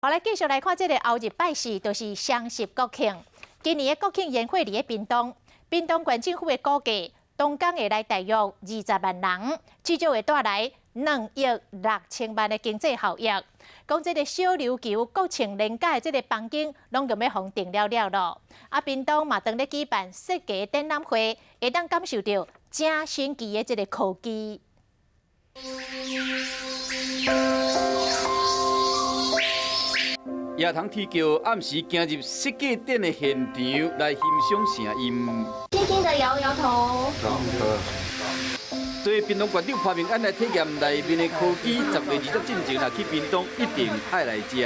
好，来继续来看这个后日拜四，就是双十国庆。今年的国庆宴会伫屏东，屏东县政府的估计，东港会来大约20万人，至少会带来2亿6千万的经济效益。讲这个小琉球国庆连假的这个房间，拢就要封订了咯。啊，屏东嘛当咧举办设计展览会，会当感受到正新奇的这个科技。也通提供暗时进入设计展的现场来欣赏声音。轻轻的摇摇头。对屏东县长潘明安来体验内面的科技，10月20进前来去屏东一定爱来吃。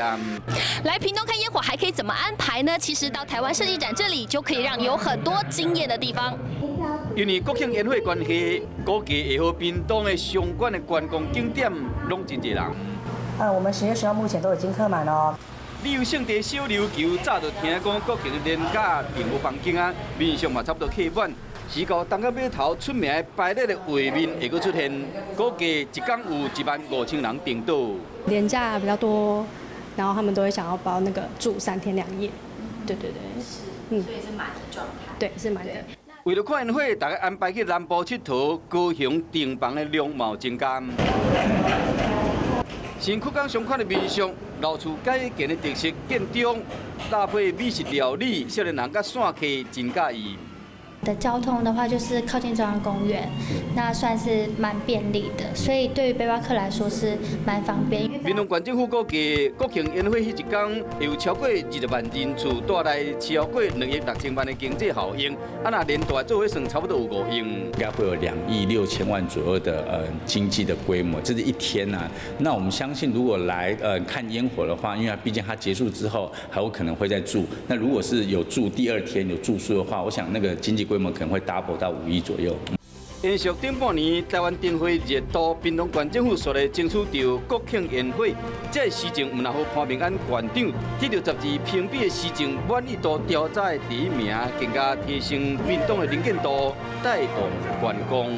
来屏东看烟火还可以怎么安排呢？其实到台湾设计展这里就可以让有很多惊艳的地方。因为国庆烟火关系，估计会和屏东的相关的观光景点拢真侪人。我们10月10号目前都已经客满哦。旅游胜地小琉球早就听讲国庆连假并无房间啊，面上嘛差不多客满。时到东港码头出名的摆列的画面会阁出现，估计一天有15000人订到。连假比较多，然后他们都会想要包那个住3天2夜。对对对，所以是满的状态。对，是满的。为了看烟火，大家安排去南部佚佗，高雄订房的量嘛增加。新曲港上款的民俗、老厝改建的特色建筑，搭配美食料理，少年人甲散客真介意。的交通的话，就是靠近中央公园，那算是蛮便利的，所以对于背包客来说是蛮方便。屏东县政府估计，国庆烟火迄一天会有超过20万人次，带来超过2亿6千万的经济效应。啊，那连带做伙算，差不多有5亿。应该会有2亿6千万左右的经济的规模，这是一天呐。那我们相信，如果来看烟火的话，因为毕竟它结束之后还有可能会再住。那如果是有住第2天有住宿的话，我想那个经济规模可能会 double 到5亿左右。延续顶半年台湾灯会热度，屏东县政府率来争取到国庆烟火，这时政唔那好潘明安县长得到杂志评比的时政满意度调查的第1名，更加提升屏东的能见度，带动观光。